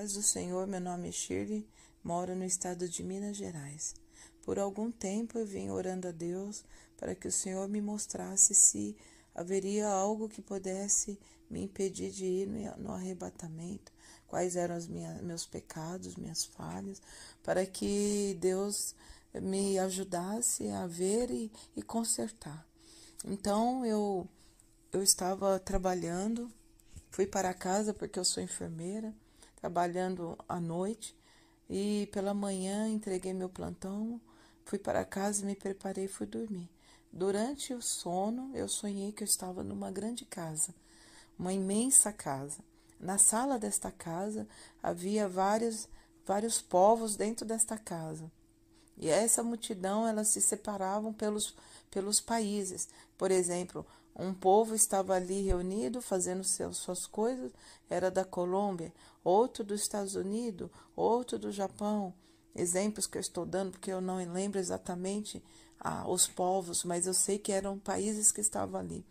paz do Senhor, meu nome é Shirley, moro no estado de Minas Gerais. Por algum tempo eu vim orando a Deus para que o Senhor me mostrasse se haveria algo que pudesse me impedir de ir no arrebatamento, quais eram meus pecados, minhas falhas, para que Deus me ajudasse a ver e consertar. Então eu estava trabalhando, fui para casa porque eu sou enfermeira, trabalhando à noite, e pela manhã entreguei meu plantão, fui para casa, me preparei e fui dormir. Durante o sono, eu sonhei que eu estava numa grande casa, uma imensa casa. Na sala desta casa havia vários povos dentro desta casa. E essa multidão, elas se separavam pelos países. Por exemplo, um povo estava ali reunido, fazendo suas coisas, era da Colômbia, outro dos Estados Unidos, outro do Japão. Exemplos que eu estou dando, porque eu não lembro exatamente os povos, mas eu sei que eram países que estavam ali.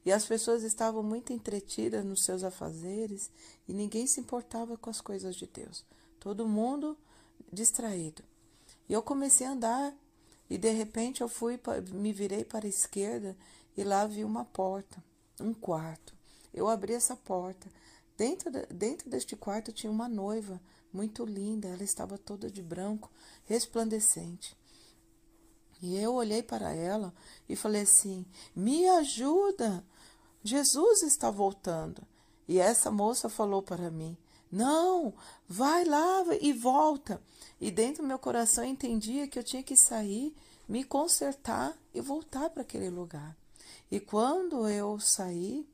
E as pessoas estavam muito entretidas nos seus afazeres e ninguém se importava com as coisas de Deus. Todo mundo distraído. E eu comecei a andar e de repente me virei para a esquerda e lá vi uma porta, um quarto. Eu abri essa porta. Dentro deste quarto tinha uma noiva muito linda, ela estava toda de branco, resplandecente. E eu olhei para ela e falei assim: me ajuda, Jesus está voltando. E essa moça falou para mim: não, vai lá e volta. E dentro do meu coração eu entendia que eu tinha que sair, me consertar e voltar para aquele lugar. E quando eu saí,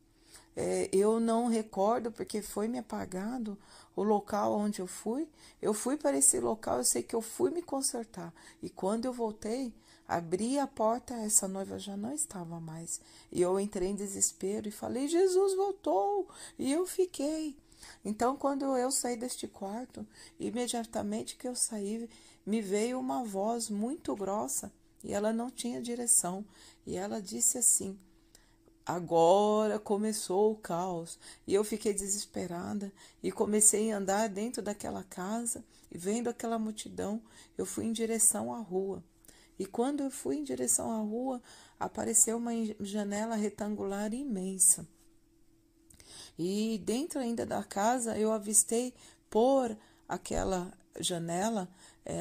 eu não recordo porque foi me apagado o local onde eu fui. Eu fui para esse local, eu sei que eu fui me consertar. E quando eu voltei, abri a porta, essa noiva já não estava mais. E eu entrei em desespero e falei: Jesus voltou! E eu fiquei. Então, quando eu saí deste quarto, imediatamente que eu saí, me veio uma voz muito grossa e ela não tinha direção. E ela disse assim: agora começou o caos. E eu fiquei desesperada e comecei a andar dentro daquela casa e vendo aquela multidão, eu fui em direção à rua. E quando eu fui em direção à rua, apareceu uma janela retangular imensa. E dentro ainda da casa, eu avistei por aquela janela,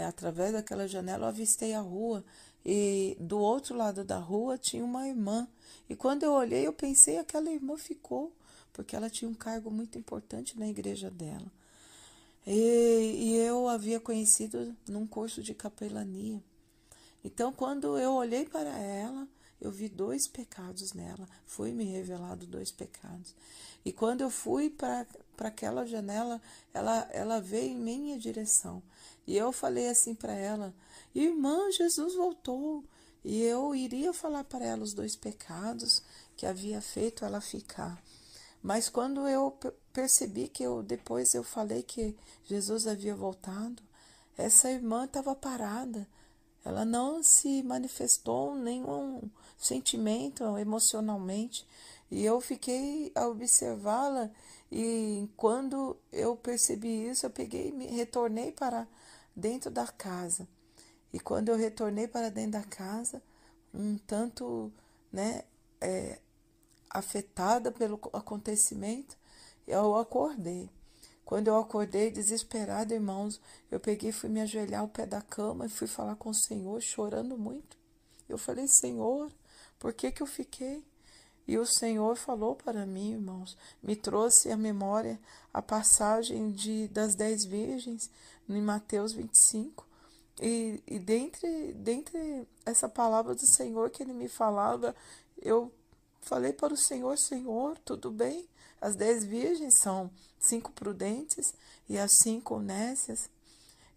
através daquela janela, eu avistei a rua. E do outro lado da rua tinha uma irmã. E quando eu olhei, eu pensei, aquela irmã ficou, porque ela tinha um cargo muito importante na igreja dela. E eu havia conhecido num curso de capelania. Então, quando eu olhei para ela, eu vi 2 pecados nela. Foi me revelado 2 pecados. E quando eu fui para aquela janela, ela veio em minha direção. E eu falei assim para ela: irmã, Jesus voltou. E eu iria falar para ela os 2 pecados que havia feito ela ficar. Mas quando eu percebi que depois eu falei que Jesus havia voltado, essa irmã estava parada. Ela não se manifestou nenhum sentimento emocionalmente. E eu fiquei a observá-la. E quando eu percebi isso, eu peguei e retornei para dentro da casa. E quando eu retornei para dentro da casa, um tanto, né, afetada pelo acontecimento, eu acordei. Quando eu acordei desesperada, irmãos, eu peguei e fui me ajoelhar ao pé da cama e fui falar com o Senhor, chorando muito. Eu falei: Senhor, por que eu fiquei? E o Senhor falou para mim, irmãos, me trouxe à memória a passagem das 10 virgens em Mateus 25. E dentre essa palavra do Senhor que ele me falava, eu falei para o Senhor: Senhor, tudo bem? As 10 virgens são 5 prudentes e as 5 nécias.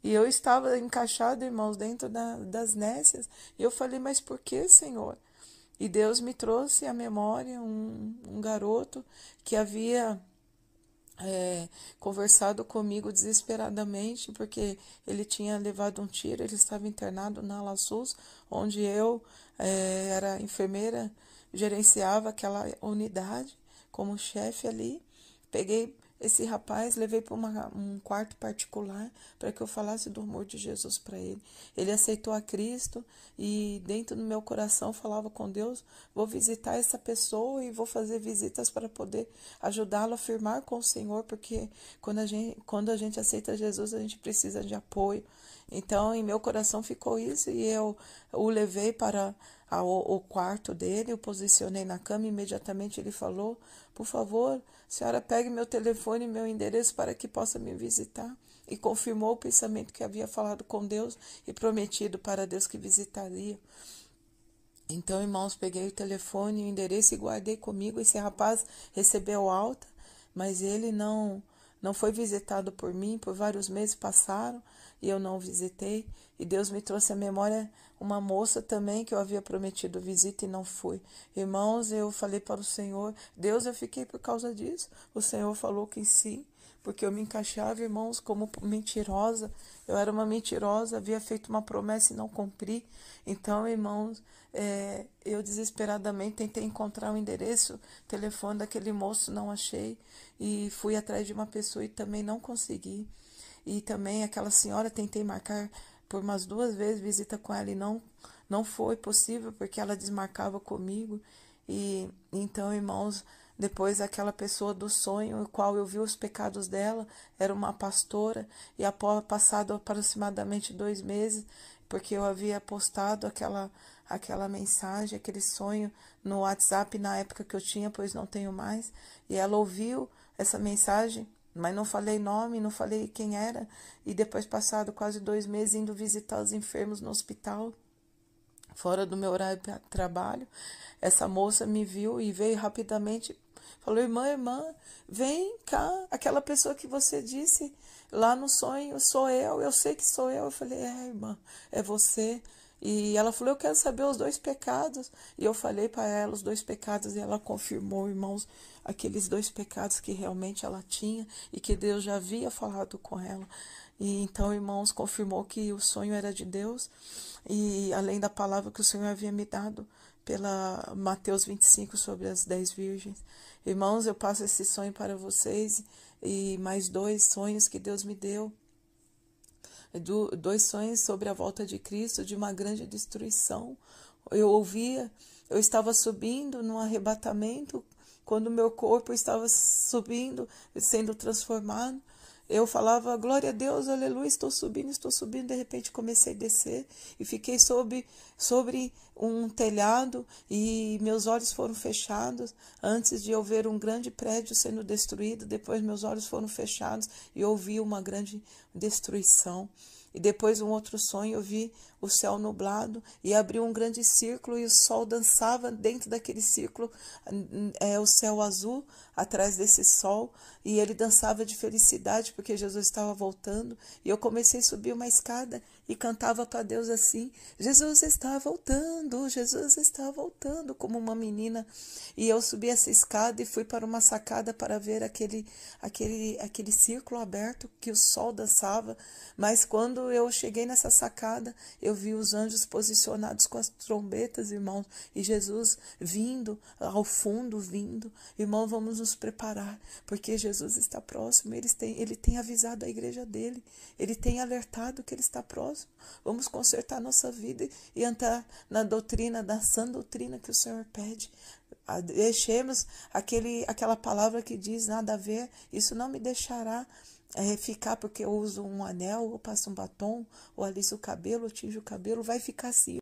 E eu estava encaixado, irmãos, dentro das nécias. E eu falei: mas por que, Senhor? E Deus me trouxe à memória um garoto que havia conversado comigo desesperadamente, porque ele tinha levado um tiro, ele estava internado na Ala SUS, onde eu era enfermeira, gerenciava aquela unidade como chefe ali. esse rapaz, levei para um quarto particular para que eu falasse do amor de Jesus para ele. Ele aceitou a Cristo e dentro do meu coração falava com Deus, vou visitar essa pessoa e vou fazer visitas para poder ajudá-lo a firmar com o Senhor, porque quando a gente aceita Jesus, a gente precisa de apoio. Então, em meu coração ficou isso e eu o levei para o quarto dele, o posicionei na cama e imediatamente ele falou, por favor, senhora, pegue meu telefone e meu endereço para que possa me visitar. E confirmou o pensamento que havia falado com Deus e prometido para Deus que visitaria. Então, irmãos, peguei o telefone e o endereço e guardei comigo. Esse rapaz recebeu alta, mas ele não foi visitado por mim. Por vários meses passaram e eu não visitei. E Deus me trouxe à memória uma moça também que eu havia prometido visita e não fui. Irmãos, eu falei para o Senhor, Deus, eu fiquei por causa disso. O Senhor falou que sim, porque eu me encaixava, irmãos, como mentirosa. Eu era uma mentirosa, havia feito uma promessa e não cumpri. Então, irmãos, eu desesperadamente tentei encontrar o endereço, telefone daquele moço, não achei. E fui atrás de uma pessoa e também não consegui. E também aquela senhora, tentei marcar por umas 2 vezes visita com ela e não foi possível, porque ela desmarcava comigo. E então, irmãos, depois aquela pessoa do sonho, o qual eu vi os pecados dela, era uma pastora, e após passado aproximadamente 2 meses, porque eu havia postado aquela mensagem, aquele sonho no WhatsApp na época que eu tinha, pois não tenho mais, e ela ouviu essa mensagem, mas não falei nome, não falei quem era, e depois passado quase 2 meses indo visitar os enfermos no hospital, fora do meu horário de trabalho, essa moça me viu e veio rapidamente, falou, irmã, vem cá, aquela pessoa que você disse lá no sonho, sou eu sei que sou eu. Eu falei, irmã, é você. E ela falou, eu quero saber os 2 pecados. E eu falei para ela os 2 pecados e ela confirmou, irmãos, aqueles 2 pecados que realmente ela tinha e que Deus já havia falado com ela. E então, irmãos, confirmou que o sonho era de Deus e além da palavra que o Senhor havia me dado pela Mateus 25 sobre as 10 virgens. Irmãos, eu passo esse sonho para vocês e mais 2 sonhos que Deus me deu. 2 sonhos sobre a volta de Cristo, de uma grande destruição. Eu estava subindo num arrebatamento, quando o meu corpo estava subindo, sendo transformado. Eu falava, glória a Deus, aleluia, estou subindo. De repente comecei a descer e fiquei sobre um telhado e meus olhos foram fechados. Antes de eu ver um grande prédio sendo destruído, depois meus olhos foram fechados e eu vi uma grande destruição. E depois um outro sonho, eu vi o céu nublado e abriu um grande círculo e o sol dançava dentro daquele círculo, o céu azul atrás desse sol, e ele dançava de felicidade porque Jesus estava voltando. E eu comecei a subir uma escada e cantava para Deus assim, Jesus está voltando, como uma menina. E eu subi essa escada e fui para uma sacada para ver aquele círculo aberto que o sol dançava. Mas quando eu cheguei nessa sacada, eu vi os anjos posicionados com as trombetas, irmãos, e Jesus vindo, ao fundo vindo. Irmão, vamos nos preparar, porque Jesus está próximo, ele tem avisado a igreja dele, ele tem alertado que ele está próximo. Vamos consertar nossa vida e entrar na doutrina, na sã doutrina que o Senhor pede. Deixemos aquela palavra que diz nada a ver, isso não me deixará ficar porque eu uso um anel, ou passo um batom, ou aliso o cabelo, ou tinjo o cabelo, vai ficar assim.